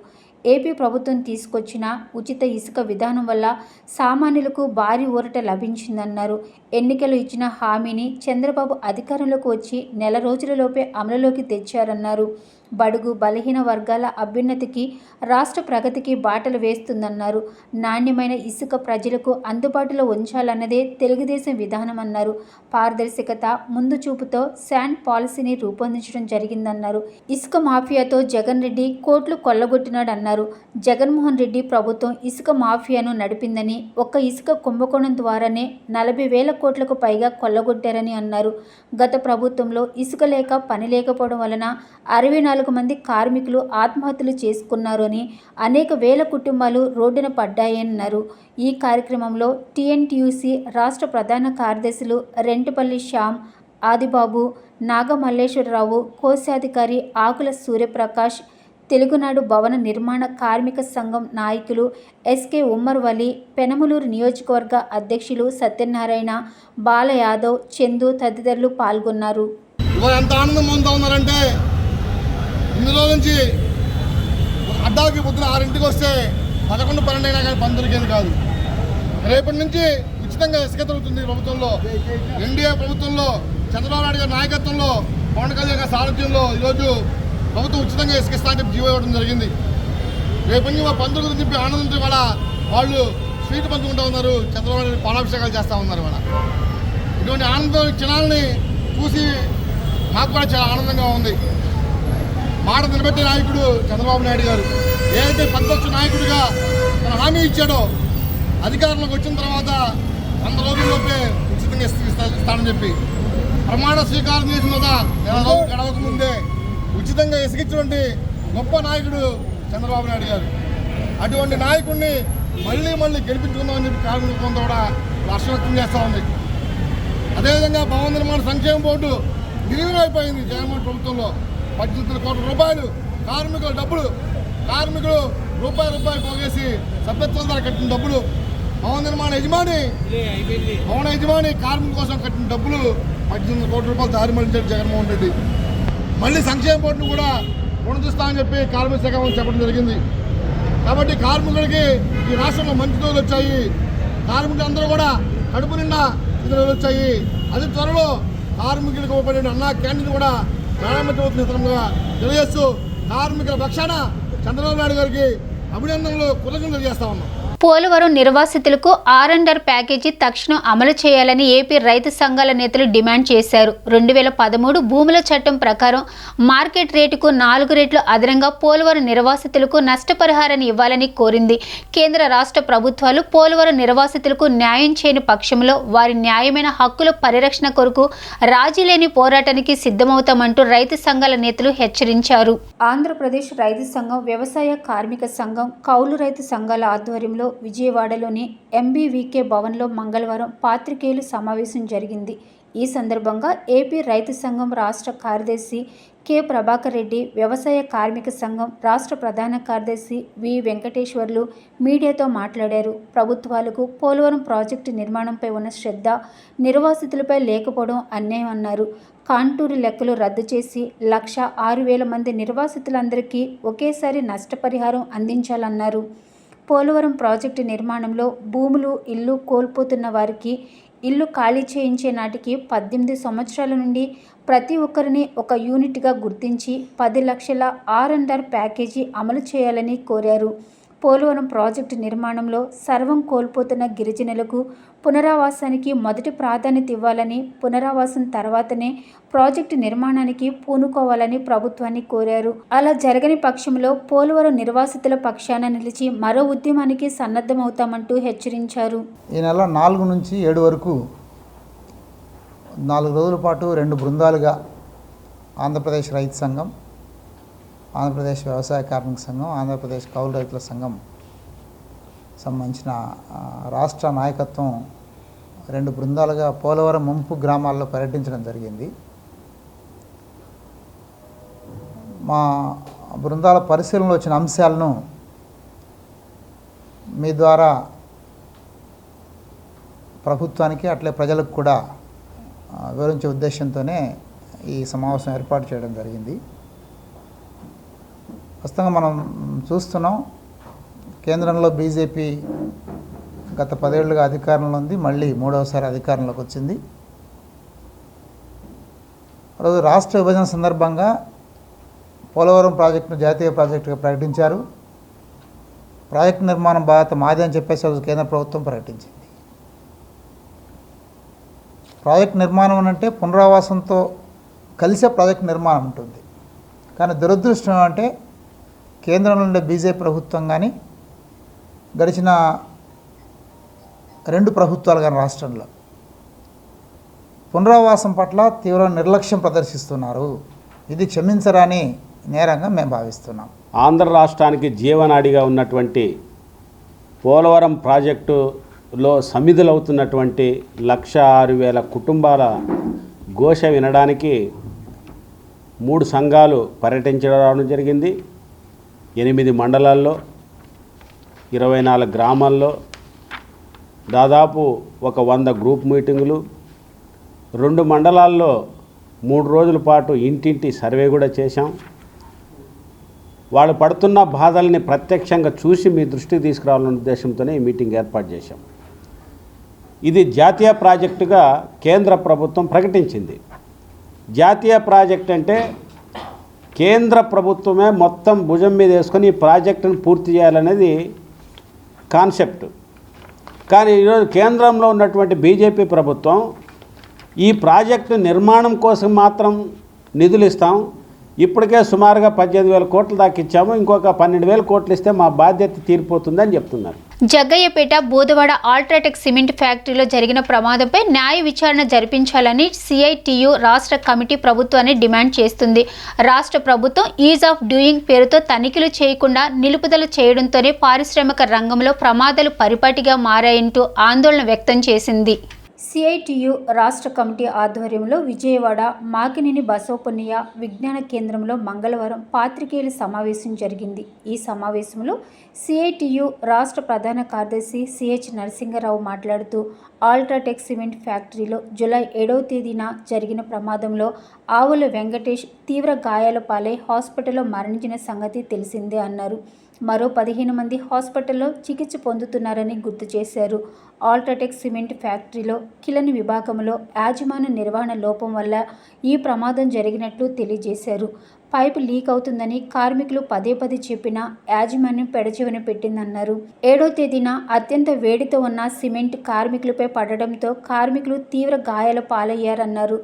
ఏపీ ప్రభుత్వం తీసుకొచ్చిన ఉచిత ఇసుక విధానం వల్ల సామాన్యులకు భారీ ఊరట లభించిందన్నారు. ఎన్నికలు ఇచ్చిన హామీని చంద్రబాబు అధికారంలోకి వచ్చి నెల రోజులలోపే అమలులోకి తెచ్చారన్నారు. బడుగు బలహీన వర్గాల అభ్యున్నతికి, రాష్ట్ర ప్రగతికి బాటలు వేస్తుందన్నారు. నాణ్యమైన ఇసుక ప్రజలకు అందుబాటులో ఉంచాలన్నదే తెలుగుదేశం విధానమన్నారు. పారదర్శకత, ముందు చూపుతో శాండ్ పాలసీని రూపొందించడం జరిగిందన్నారు. ఇసుక మాఫియాతో జగన్ రెడ్డి కోట్లు కొల్లగొట్టినాడన్నారు. జగన్మోహన్ రెడ్డి ప్రభుత్వం ఇసుక మాఫియాను నడిపిందని, ఒక్క ఇసుక కుంభకోణం ద్వారానే 40,000 కోట్లకు పైగా కొల్లగొట్టారని అన్నారు. గత ప్రభుత్వంలో ఇసుక లేక పని లేకపోవడం వలన 64 మంది కార్మికులు ఆత్మహత్యలు చేసుకున్నారు అని, అనేక వేల కుటుంబాలు రోడ్డున పడ్డాయన్నారు. ఈ కార్యక్రమంలో టీఎన్టీయూసీ రాష్ట్ర ప్రధాన కార్యదర్శులు రెంటపల్లి శ్యామ్, ఆదిబాబు, నాగమల్లేశ్వరరావు, కోశాధికారి ఆకుల సూర్యప్రకాష్, తెలుగునాడు భవన నిర్మాణ కార్మిక సంఘం నాయకులు ఎస్కే ఉమ్మర్ వలి, పెనమలూరు నియోజకవర్గ అధ్యక్షులు సత్యనారాయణ, బాల యాదవ్, చందు తదితరులు పాల్గొన్నారు. ఎంత ఆనందం పొందుతా ఉన్నారంటే, ఇందులో నుంచి అడ్డాకి పొద్దున 6ంటికి వస్తే 11, 12 అయినా కానీ పని దొరికేది కాదు. రేపటి నుంచి ఉచితంగా ఇసుక దొరుకుతుంది. ప్రభుత్వంలో, ఎన్డీఏ ప్రభుత్వంలో, చంద్రబాబు నాయుడు గారి నాయకత్వంలో, పవన్ కళ్యాణ్ గారి సారథ్యంలో ఈరోజు ప్రభుత్వం ఉచితంగా ఇసుక ఇస్తానని చెప్పి జీవో ఇవ్వడం జరిగింది. రేపటి నుంచి పని దొరుకుతుందని చెప్పి ఆనందంతో కూడా వాళ్ళు స్వీట్ పంచుకుంటూ ఉన్నారు. చంద్రబాబు నాయుడు పాలాభిషేకాలు చేస్తూ ఉన్నారు. వాళ్ళ ఇటువంటి ఆనందం క్షణాలని చూసి నాకు కూడా చాలా ఆనందంగా ఉంది. మాట నిలబెట్టే నాయకుడు చంద్రబాబు నాయుడు గారు ఏదైతే ప్రతిపక్ష నాయకుడిగా తన హామీ ఇచ్చాడో, అధికారంలోకి వచ్చిన తర్వాత 100 రోజుల్లోపే ఉచితంగా ఇస్తానని చెప్పి ప్రమాణ స్వీకారం చేసిన నెల రోజులు గడవక ముందే ఉచితంగా ఇసుకిచ్చినటువంటి గొప్ప నాయకుడు చంద్రబాబు నాయుడు గారు. అటువంటి నాయకుడిని మళ్ళీ గెలిపించుకుందామని చెప్పి కార్మికులంతా కూడా హర్షం వ్యక్తం చేస్తూ ఉంది. అదేవిధంగా భవన నిర్మాణ సంక్షేమ బోర్డు నిర్వీర్యం అయిపోయింది. జగన్మోహన్ ప్రభుత్వంలో 18 కోట్ల రూపాయలు కార్మికుల డబ్బులు, కార్మికులు రూపాయి పోగేసి సభ్యత్వం ద్వారా కట్టిన డబ్బులు, భవన నిర్మాణ భవన యజమాని కార్మికుల కోసం కట్టిన డబ్బులు 18 కోట్ల రూపాయలు దారి మళ్లించాడు జగన్మోహన్ రెడ్డి. మళ్ళీ సంక్షేమ బోర్డును కూడా పునరుద్ధరిస్తామని చెప్పి కార్మిక శాఖ చెప్పడం జరిగింది. కాబట్టి కార్మికులకి ఈ రాష్ట్రంలో మంచి రోజులు వచ్చాయి. కార్మికులందరూ కూడా కడుపు నిండా రోజులు వచ్చాయి. అతి త్వరలో కార్మికులకు ఉపయోగపడే అన్నా క్యాంటీన్ కూడా ప్రారంభించబోతున్న సందర్భంగా తెలియజేస్తూ కార్మికుల పక్షాన చంద్రబాబు నాయుడు గారికి అభినందనలు, కృతజ్ఞతలు చేస్తా ఉన్నాం. పోలవరం నిర్వాసితులకు R&R ప్యాకేజీ తక్షణం అమలు చేయాలని ఏపీ రైతు సంఘాల నేతలు డిమాండ్ చేశారు. 2013 భూముల చట్టం ప్రకారం మార్కెట్ రేటుకు 4 రెట్లు అదనంగా పోలవరం నిర్వాసితులకు నష్టపరిహారాన్ని ఇవ్వాలని కోరింది. కేంద్ర రాష్ట్ర ప్రభుత్వాలు పోలవరం నిర్వాసితులకు న్యాయం చేయని పక్షంలో వారి న్యాయమైన హక్కుల పరిరక్షణ కొరకు రాజీ లేని పోరాటానికి సిద్ధమవుతామంటూ రైతు సంఘాల నేతలు హెచ్చరించారు. ఆంధ్రప్రదేశ్ రైతు సంఘం, వ్యవసాయ కార్మిక సంఘం, కౌలు రైతు సంఘాల ఆధ్వర్యంలో విజయవాడలోని MBVK భవన్లో మంగళవారం పాత్రికేయుల సమావేశం జరిగింది. ఈ సందర్భంగా ఏపీ రైతు సంఘం రాష్ట్ర కార్యదర్శి కె ప్రభాకర్ రెడ్డి, వ్యవసాయ కార్మిక సంఘం రాష్ట్ర ప్రధాన కార్యదర్శి వి వెంకటేశ్వర్లు మీడియాతో మాట్లాడారు. ప్రభుత్వాలకు పోలవరం ప్రాజెక్టు నిర్మాణంపై ఉన్న శ్రద్ధ నిర్వాసితులపై లేకపోవడం అన్యాయం అన్నారు. కాంటూరు లెక్కలు రద్దు చేసి 1,06,000 మంది నిర్వాసితులందరికీ ఒకేసారి నష్టపరిహారం అందించాలన్నారు. పోలవరం ప్రాజెక్టు నిర్మాణంలో భూములు, ఇల్లు కోల్పోతున్న వారికి ఇల్లు ఖాళీ చేయించే నాటికి 18 సంవత్సరాల నుండి ప్రతి ఒక్కరిని ఒక యూనిట్గా గుర్తించి 10 లక్షల R&R ప్యాకేజీ అమలు చేయాలని కోరారు. పోలవరం ప్రాజెక్టు నిర్మాణంలో సర్వం కోల్పోతున్న గిరిజనులకు పునరావాసానికి మొదటి ప్రాధాన్యత ఇవ్వాలని, పునరావాసం తర్వాతనే ప్రాజెక్టు నిర్మాణానికి పూనుకోవాలని ప్రభుత్వాన్ని కోరారు. అలా జరగని పక్షంలో పోలవరం నిర్వాసితుల పక్షాన నిలిచి మరో ఉద్యమానికి సన్నద్ధమవుతామంటూ హెచ్చరించారు. ఈ నెల 4 నుంచి 7 వరకు 4 రోజుల పాటు 2 బృందాలుగా ఆంధ్రప్రదేశ్ రైతు సంఘం, ఆంధ్రప్రదేశ్ వ్యవసాయ కార్మిక సంఘం, ఆంధ్రప్రదేశ్ కౌలు రైతుల సంఘం సంబంధించిన రాష్ట్ర నాయకత్వం 2 బృందాలుగా పోలవరం ముంపు గ్రామాల్లో పర్యటించడం జరిగింది. మా బృందాల పరిశీలనలో వచ్చిన అంశాలను మీ ద్వారా ప్రభుత్వానికి అట్లే ప్రజలకు కూడా వివరించే ఉద్దేశంతోనే ఈ సమావేశం ఏర్పాటు చేయడం జరిగింది. ప్రస్తుతంగా మనం చూస్తున్నాం, కేంద్రంలో బీజేపీ గత 10 ఏళ్ళుగా అధికారంలో ఉంది, మళ్ళీ 3వసారి అధికారంలోకి వచ్చింది. రోజు రాష్ట్ర విభజన సందర్భంగా పోలవరం ప్రాజెక్టును జాతీయ ప్రాజెక్టుగా ప్రకటించారు. ప్రాజెక్టు నిర్మాణం బాధ్యత మాది అని చెప్పేసి రోజు కేంద్ర ప్రభుత్వం ప్రకటించింది. ప్రాజెక్టు నిర్మాణం అంటే పునరావాసంతో కలిసే ప్రాజెక్టు నిర్మాణం ఉంటుంది. కానీ దురదృష్టం అంటే కేంద్రంలో ఉండే బీజేపీ ప్రభుత్వం కానీ గడిచిన 2 ప్రభుత్వాలు కానీ రాష్ట్రంలో పునరావాసం పట్ల తీవ్ర నిర్లక్ష్యం ప్రదర్శిస్తున్నారు. ఇది క్షమించరాని నేరంగా మేము భావిస్తున్నాం. ఆంధ్ర రాష్ట్రానికి జీవనాడిగా ఉన్నటువంటి పోలవరం ప్రాజెక్టులో సమిధులవుతున్నటువంటి 1,06,000 కుటుంబాల ఘోష వినడానికి 3 సంఘాలు పర్యటించడం జరిగింది. 8 మండలాల్లో 24 గ్రామాల్లో దాదాపు ఒక 100 గ్రూప్ మీటింగులు, 2 మండలాల్లో 3 రోజుల పాటు ఇంటింటి సర్వే కూడా చేశాం. వాళ్ళు పడుతున్న బాధల్ని ప్రత్యక్షంగా చూసి మీ దృష్టికి తీసుకురావాలనే ఉద్దేశంతోనే ఈ మీటింగ్ ఏర్పాటు చేశాం. ఇది జాతీయ ప్రాజెక్టుగా కేంద్ర ప్రభుత్వం ప్రకటించింది. జాతీయ ప్రాజెక్ట్ అంటే కేంద్ర ప్రభుత్వమే మొత్తం భుజం మీద వేసుకొని ఈ ప్రాజెక్టును పూర్తి చేయాలనేది కాన్సెప్ట్. కానీ ఈరోజు కేంద్రంలో ఉన్నటువంటి బీజేపీ ప్రభుత్వం ఈ ప్రాజెక్టు నిర్మాణం కోసం మాత్రం నిధులు ఇస్తాం, ఇప్పటికే సుమారుగా 18,000 కోట్ల దాకా ఇచ్చాము, ఇంకొక 12,000 కోట్లు ఇస్తే మా బాధ్యత తీరిపోతుందని చెప్తున్నారు. జగ్గయ్యపేట బోదవాడ అల్ట్రాటెక్ సిమెంట్ ఫ్యాక్టరీలో జరిగిన ప్రమాదంపై న్యాయ విచారణ జరిపించాలని సిఐటియు రాష్ట్ర కమిటీ ప్రభుత్వాన్ని డిమాండ్ చేస్తుంది. రాష్ట్ర ప్రభుత్వం ఈజ్ ఆఫ్ డూయింగ్ పేరుతో తనిఖీలు చేయకుండా నిలుపుదల చేయడంతోనే పారిశ్రామిక రంగంలో ప్రమాదాలు పరిపాటిగా మారాయంటూ ఆందోళన వ్యక్తం చేసింది. సిఐటియు రాష్ట్ర కమిటీ ఆధ్వర్యంలో విజయవాడ మాకినేని బసవపున్నయ్య విజ్ఞాన కేంద్రంలో మంగళవారం పాత్రికేయుల సమావేశం జరిగింది. ఈ సమావేశంలో సిఐటియు రాష్ట్ర ప్రధాన కార్యదర్శి సిహెచ్ నరసింగరావు మాట్లాడుతూ అల్ట్రాటెక్ సిమెంట్ ఫ్యాక్టరీలో జూలై 7వ తేదీన జరిగిన ప్రమాదంలో ఆవుల వెంకటేష్ తీవ్ర గాయాల పాలై హాస్పిటల్లో మరణించిన సంగతి తెలిసిందే అన్నారు. మరో 15 మంది హాస్పిటల్లో చికిత్స పొందుతున్నారని గుర్తు చేశారు. అల్ట్రాటెక్ సిమెంట్ ఫ్యాక్టరీలో కిలని విభాగంలో యాజమాన్య నిర్వహణ లోపం వల్ల ఈ ప్రమాదం జరిగినట్లు తెలియజేశారు. పైపు లీక్ అవుతుందని కార్మికులు పదే చెప్పినా యాజమాన్యం పెడచెవిన పెట్టిందన్నారు. 7వ తేదీన అత్యంత వేడితో ఉన్న సిమెంట్ కార్మికులపై పడడంతో కార్మికులు తీవ్ర గాయాల పాలయ్యారన్నారు.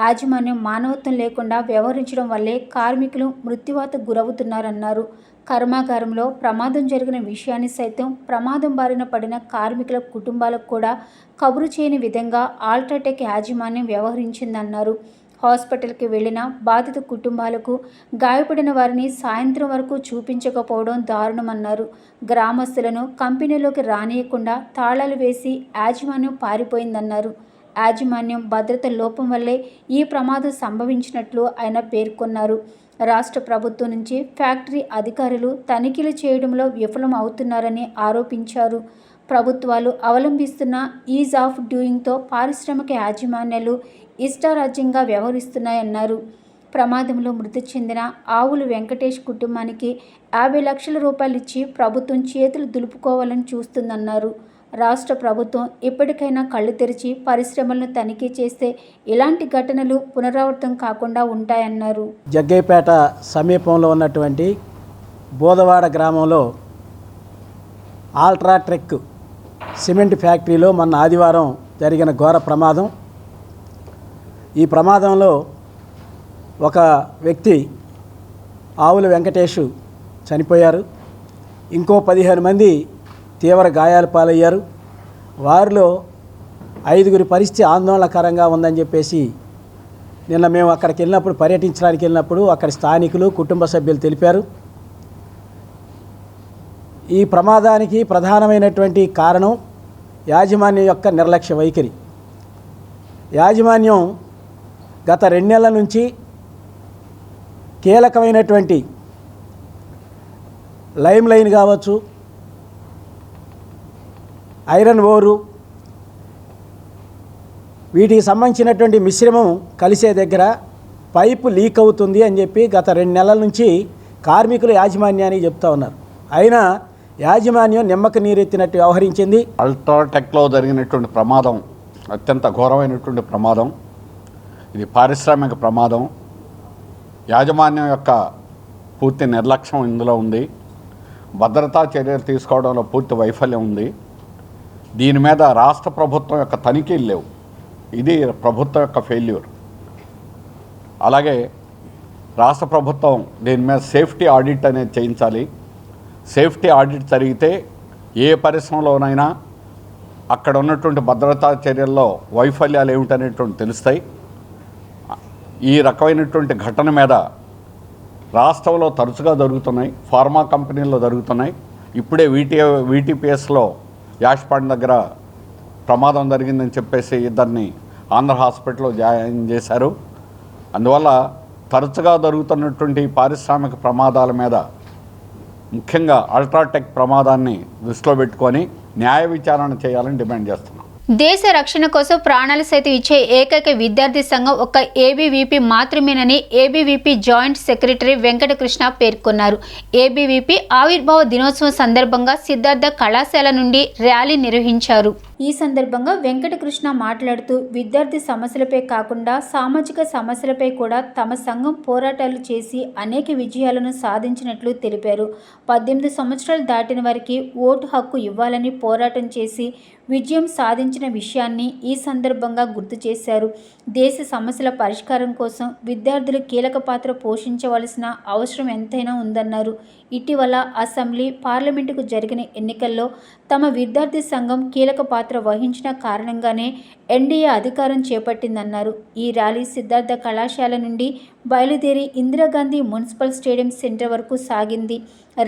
యాజమాన్యం మానవత్వం లేకుండా వ్యవహరించడం వల్లే కార్మికులు మృత్యువాత గురవుతున్నారన్నారు. కర్మాగారంలో ప్రమాదం జరిగిన విషయాన్ని సైతం ప్రమాదం బారిన పడిన కార్మికుల కుటుంబాలకు కూడా కబురు చేయని విధంగా అల్ట్రాటెక్ యాజమాన్యం వ్యవహరించిందన్నారు. హాస్పిటల్కి వెళ్లిన బాధిత కుటుంబాలకు గాయపడిన వారిని సాయంత్రం వరకు చూపించకపోవడం దారుణమన్నారు. గ్రామస్తులను కంపెనీలోకి రానియకుండా తాళాలు వేసి యాజమాన్యం పారిపోయిందన్నారు. యాజమాన్యం భద్రత లోపం వల్లే ఈ ప్రమాదం సంభవించినట్లు ఆయన పేర్కొన్నారు. రాష్ట్ర ప్రభుత్వం నుంచి ఫ్యాక్టరీ అధికారులు తనిఖీలు చేయడంలో విఫలం అవుతున్నారని ఆరోపించారు. ప్రభుత్వాలు అవలంబిస్తున్న ఈజ్ ఆఫ్ డూయింగ్తో పారిశ్రామిక యాజమాన్యాలు ఇష్టారాజ్యంగా వ్యవహరిస్తున్నాయన్నారు. ప్రమాదంలో మృతి చెందిన ఆవుల వెంకటేష్ కుటుంబానికి 50 లక్షల రూపాయలు ఇచ్చి ప్రభుత్వం చేతులు దులుపుకోవాలని చూస్తుందన్నారు. రాష్ట్ర ప్రభుత్వం ఇప్పటికైనా కళ్ళు తెరిచి పరిశ్రమలను తనిఖీ చేస్తే ఇలాంటి ఘటనలు పునరావృతం కాకుండా ఉంటాయన్నారు. జగ్గయ్యపేట సమీపంలో ఉన్నటువంటి బోదవాడ గ్రామంలో అల్ట్రాటెక్ సిమెంట్ ఫ్యాక్టరీలో మొన్న ఆదివారం జరిగిన ఘోర ప్రమాదం. ఈ ప్రమాదంలో ఒక వ్యక్తి ఆవుల వెంకటేష్ చనిపోయారు. ఇంకో 15 మంది తీవ్ర గాయాల పాలయ్యారు. వారిలో 5గురి పరిస్థితి ఆందోళనకరంగా ఉందని చెప్పేసి నిన్న మేము అక్కడికి వెళ్ళినప్పుడు, పర్యటించడానికి వెళ్ళినప్పుడు అక్కడి స్థానికులు, కుటుంబ సభ్యులు తెలిపారు. ఈ ప్రమాదానికి ప్రధానమైనటువంటి కారణం యాజమాన్యం యొక్క నిర్లక్ష్య వైఖరి. యాజమాన్యం గత 2 నెలల నుంచి కీలకమైనటువంటి లైమ్ లైన్ కావచ్చు, ఐరన్ ఓరు, వీటికి సంబంధించినటువంటి మిశ్రమం కలిసే దగ్గర పైపు లీక్ అవుతుంది అని చెప్పి గత 2 నెలల నుంచి కార్మికుల యాజమాన్యానికి చెప్తా ఉన్నారు. అయినా యాజమాన్యం నిమ్మక నీరెత్తినట్టు వ్యవహరించింది. అల్ట్రాటెక్లో జరిగినటువంటి ప్రమాదం అత్యంత ఘోరమైనటువంటి ప్రమాదం. ఇది పారిశ్రామిక ప్రమాదం. యాజమాన్యం యొక్క పూర్తి నిర్లక్ష్యం ఇందులో ఉంది. భద్రతా చర్యలు తీసుకోవడంలో పూర్తి వైఫల్యం ఉంది. దీని మీద రాష్ట్ర ప్రభుత్వం యొక్క తనిఖీలు లేవు. ఇది ప్రభుత్వం యొక్క ఫెయిల్యూర్. అలాగే రాష్ట్ర ప్రభుత్వం దీని మీద సేఫ్టీ ఆడిట్ అనేది చేయించాలి. సేఫ్టీ ఆడిట్ జరిగితే ఏ పరిశ్రమలోనైనా అక్కడ ఉన్నటువంటి భద్రతా చర్యల్లో వైఫల్యాలు ఏమిటనేటువంటి తెలుస్తాయి. ఈ రకమైనటువంటి ఘటన మీద రాష్ట్రంలో తరచుగా జరుగుతున్నాయి. ఫార్మా కంపెనీల్లో జరుగుతున్నాయి. ఇప్పుడే వీటీపీఎస్లో యాష్పాండ్ దగ్గర ప్రమాదం జరిగిందని చెప్పేసి ఇద్దరిని ఆంధ్ర హాస్పిటల్లో జాయిన్ చేశారు. అందువల్ల తరచుగా జరుగుతున్నటువంటి పారిశ్రామిక ప్రమాదాల మీద ముఖ్యంగా అల్ట్రాటెక్ ప్రమాదాన్ని దృష్టిలో పెట్టుకొని న్యాయ విచారణ చేయాలని డిమాండ్ చేస్తున్నాం. దేశ రక్షణ కోసం ప్రాణాలు సైతం ఇచ్చే ఏకైక విద్యార్థి సంఘం ఒక్క ఏబీవీపీ మాత్రమేనని ఏబీవీపీ జాయింట్ సెక్రటరీ వెంకటకృష్ణ పేర్కొన్నారు. ఏబీవీపీ ఆవిర్భావ దినోత్సవం సందర్భంగా సిద్ధార్థ కళాశాల నుండి ర్యాలీ నిర్వహించారు. ఈ సందర్భంగా వెంకటకృష్ణ మాట్లాడుతూ విద్యార్థి సమస్యలపై కాకుండా సామాజిక సమస్యలపై కూడా తమ సంఘం పోరాటాలు చేసి అనేక విజయాలను సాధించినట్లు తెలిపారు. 18 సంవత్సరాలు దాటిన వారికి ఓటు హక్కు ఇవ్వాలని పోరాటం చేసి విజయం సాధించిన విషయాన్ని ఈ సందర్భంగా గుర్తు చేశారు. దేశ సమస్యల పరిష్కారం కోసం విద్యార్థులు కీలక పాత్ర పోషించవలసిన అవసరం ఎంతైనా ఉందన్నారు. ఇటీవల అసెంబ్లీ, పార్లమెంటుకు జరిగిన ఎన్నికల్లో తమ విద్యార్థి సంఘం కీలక పాత్ర వహించిన కారణంగానే ఎన్డీఏ అధికారం చేపట్టిందన్నారు. ఈ ర్యాలీ సిద్ధార్థ కళాశాల నుండి బయలుదేరి ఇందిరాగాంధీ మున్సిపల్ స్టేడియం సెంటర్ వరకు సాగింది.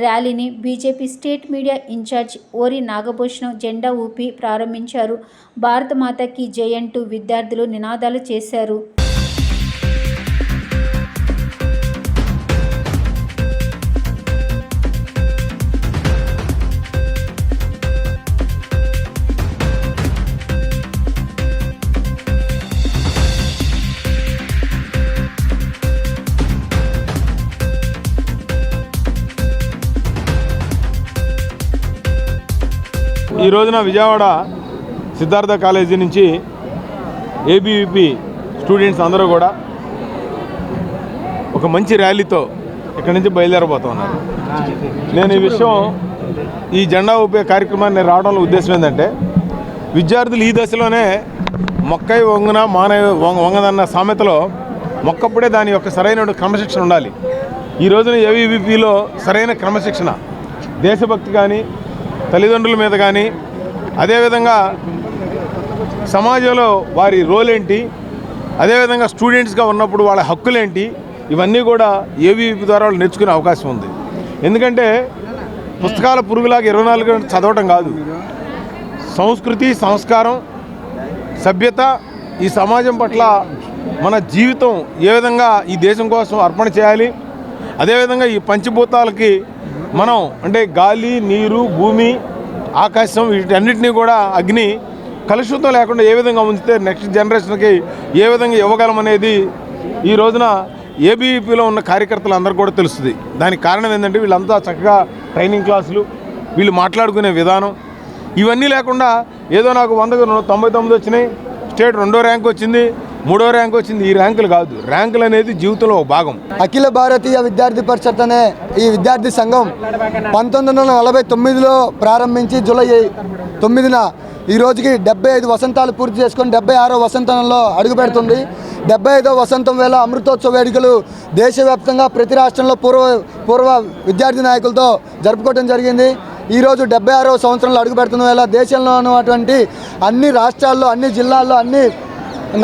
ర్యాలీని బీజేపీ స్టేట్ మీడియా ఇన్ఛార్జ్ ఓరి నాగభూషణం జెండా ఊపి ప్రారంభించారు. భారత మాతకి జై అంటూ విద్యార్థులు నినాదాలు చేశారు. ఈ రోజున విజయవాడ సిద్ధార్థ కాలేజీ నుంచి ఏబీవీపీ స్టూడెంట్స్ అందరూ కూడా ఒక మంచి ర్యాలీతో ఇక్కడి నుంచి బయలుదేరబోతూ ఉన్నారు. నేను ఈ విషయం ఈ జెండా ఊపే కార్యక్రమాన్ని రావడంలో ఉద్దేశం ఏంటంటే, విద్యార్థులు ఈ దశలోనే మొక్కై వంగున మానవ వంగదన్న సామెతలో మొక్కప్పుడే దాని యొక్క సరైన క్రమశిక్షణ ఉండాలి. ఈ రోజున ఏబీవీపీలో సరైన క్రమశిక్షణ, దేశభక్తి కానీ, తల్లిదండ్రుల మీద కానీ, అదేవిధంగా సమాజంలో వారి రోల్ ఏంటి, అదేవిధంగా స్టూడెంట్స్గా ఉన్నప్పుడు వాళ్ళ హక్కులేంటి, ఇవన్నీ కూడా ఏబీవీపీ ద్వారా వాళ్ళు నేర్చుకునే అవకాశం ఉంది. ఎందుకంటే పుస్తకాల పురుగులాగా 24 గంటలు చదవటం కాదు, సంస్కృతి, సంస్కారం, సభ్యత, ఈ సమాజం పట్ల మన జీవితం ఏ విధంగా ఈ దేశం కోసం అర్పణ చేయాలి, అదేవిధంగా ఈ పంచభూతాలకి మనం అంటే గాలి, నీరు, భూమి, ఆకాశం, వీటన్నిటినీ కూడా అగ్ని కలుషితం లేకుండా ఏ విధంగా ఉంచితే నెక్స్ట్ జనరేషన్కి ఏ విధంగా ఇవ్వగలం అనేది ఈ రోజున ఏబీవీపీలో ఉన్న కార్యకర్తలు అందరూ కూడా తెలుస్తుంది. దానికి కారణం ఏంటంటే వీళ్ళంతా చక్కగా ట్రైనింగ్ క్లాసులు, వీళ్ళు మాట్లాడుకునే విధానం, ఇవన్నీ లేకుండా ఏదో నాకు 100కు 99 వచ్చినాయి, స్టేట్ 2వ ర్యాంక్ వచ్చింది, 3వ ర్యాంక్ వచ్చింది, ఈ ర్యాంకులు కాదు. ర్యాంకులు అనేది జీవితంలో ఒక భాగం. అఖిల భారతీయ విద్యార్థి పరిషత్ అనే ఈ విద్యార్థి సంఘం 1949లో ప్రారంభించి జూలై 9న ఈ రోజుకి 75 వసంతాలు పూర్తి చేసుకొని 76వ వసంతంలో అడుగుపెడుతుంది. 75వ వసంతం వేళ అమృతోత్సవ వేడుకలు దేశవ్యాప్తంగా ప్రతి రాష్ట్రంలో పూర్వ విద్యార్థి నాయకులతో జరుపుకోవడం జరిగింది. ఈరోజు 76వ సంవత్సరంలో అడుగుపెడుతున్న వేళ దేశంలో ఉన్నటువంటి అన్ని రాష్ట్రాల్లో, అన్ని జిల్లాల్లో, అన్ని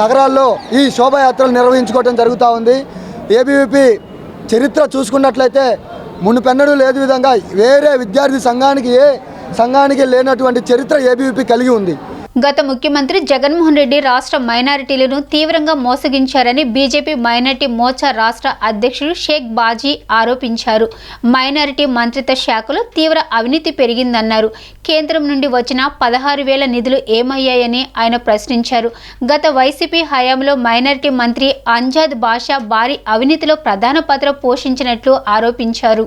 నగరాల్లో ఈ శోభాయాత్రలు నిర్వహించుకోవడం జరుగుతూ ఉంది. ఏబీవీపీ చరిత్ర చూసుకున్నట్లయితే మునుపెన్నడూ లేదు విధంగా వేరే విద్యార్థి సంఘానికి, ఏ సంఘానికి లేనటువంటి చరిత్ర ఏబీవీపీ కలిగి ఉంది. గత ముఖ్యమంత్రి జగన్మోహన్ రెడ్డి రాష్ట్ర మైనారిటీలను తీవ్రంగా మోసగించారని బీజేపీ మైనారిటీ మోర్చా రాష్ట్ర అధ్యక్షుడు షేక్ బాజీ ఆరోపించారు. మైనారిటీ మంత్రిత్వ శాఖలో తీవ్ర అవినీతి పెరిగిందన్నారు. కేంద్రం నుండి వచ్చిన 16,000 నిధులు ఏమయ్యాయని ఆయన ప్రశ్నించారు. గత వైసీపీ హయాంలో మైనారిటీ మంత్రి అంజాద్ బాషా భారీ అవినీతిలో ప్రధాన పాత్ర పోషించినట్లు ఆరోపించారు.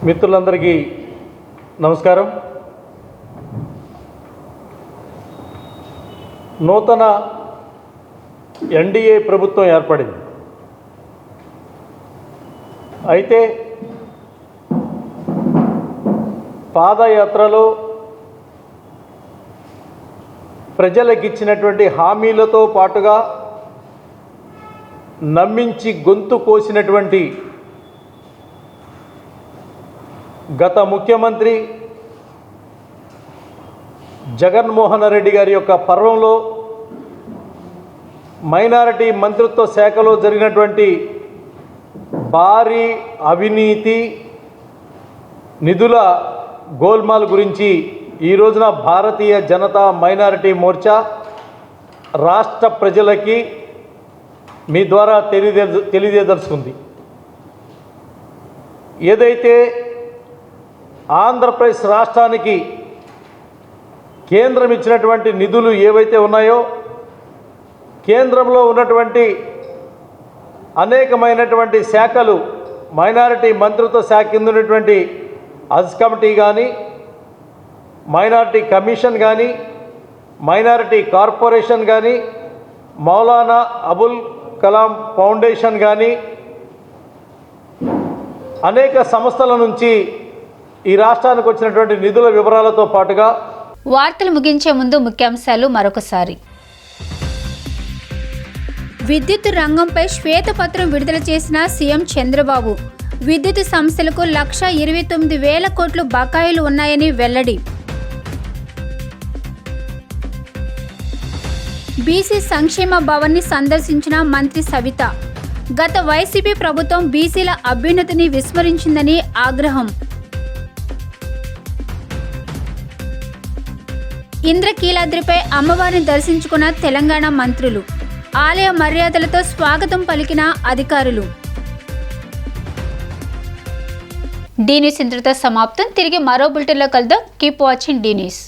మిత్రులందరికీ నమస్కారం. నూతన ఎన్డీఏ ప్రభుత్వం ఏర్పడింది. అయితే పాదయాత్రలో ప్రజలకు ఇచ్చినటువంటి హామీలతో పాటుగా నమ్మించి గొంతు కోసినటువంటి గత ముఖ్యమంత్రి జగన్మోహన్ రెడ్డి గారి యొక్క పర్వంలో మైనారిటీ మంత్రిత్వ శాఖలో జరిగినటువంటి భారీ అవినీతి నిధుల గోల్మాల్ గురించి ఈ రోజున భారతీయ జనతా మైనారిటీ మోర్చా రాష్ట్ర ప్రజలకి మీ ద్వారా తెలియజేదలుచుకుంది. ఏదైతే ఆంధ్రప్రదేశ్ రాష్ట్రానికి కేంద్రం ఇచ్చినటువంటి నిధులు ఏవైతే ఉన్నాయో, కేంద్రంలో ఉన్నటువంటి అనేకమైనటువంటి శాఖలు మైనారిటీ మంత్రిత్వ శాఖ కింద ఉన్నటువంటి హజ్ కమిటీ కానీ, మైనారిటీ కమిషన్ కానీ, మైనారిటీ కార్పొరేషన్ కానీ, మౌలానా అబుల్ కలాం ఫౌండేషన్ కానీ అనేక సంస్థల నుంచి ఈ రాష్ట్రానికి వచ్చినటువంటి నిధుల వివరాలతో పాటుగా వార్తలు ముగించే ముందు ముఖ్యాంశాలు మరొకసారి. విద్యుత్ రంగంపై శ్వేతపత్రం విడుదల చేసిన సీఎం చంద్రబాబు. విద్యుత్ సంస్థలకు 1,29,000 కోట్లు బకాయిలు ఉన్నాయని వెల్లడి. బీసీ సంక్షేమ భవన్ని సందర్శించిన మంత్రి సవిత. గత వైసీపీ ప్రభుత్వం బీసీల అభ్యున్నతిని విస్మరించిందని ఆగ్రహం. ఇంద్రకీలాద్రిపై అమ్మవారిని దర్శించుకున్న తెలంగాణ మంత్రులు. ఆలయ మర్యాదలతో స్వాగతం పలికిన అధికారులు. డీ న్యూస్ ఇంతటితో సమాప్తం. తిరిగి మరో బులెటిన్లో కలుద్దాం. Keep watching the news.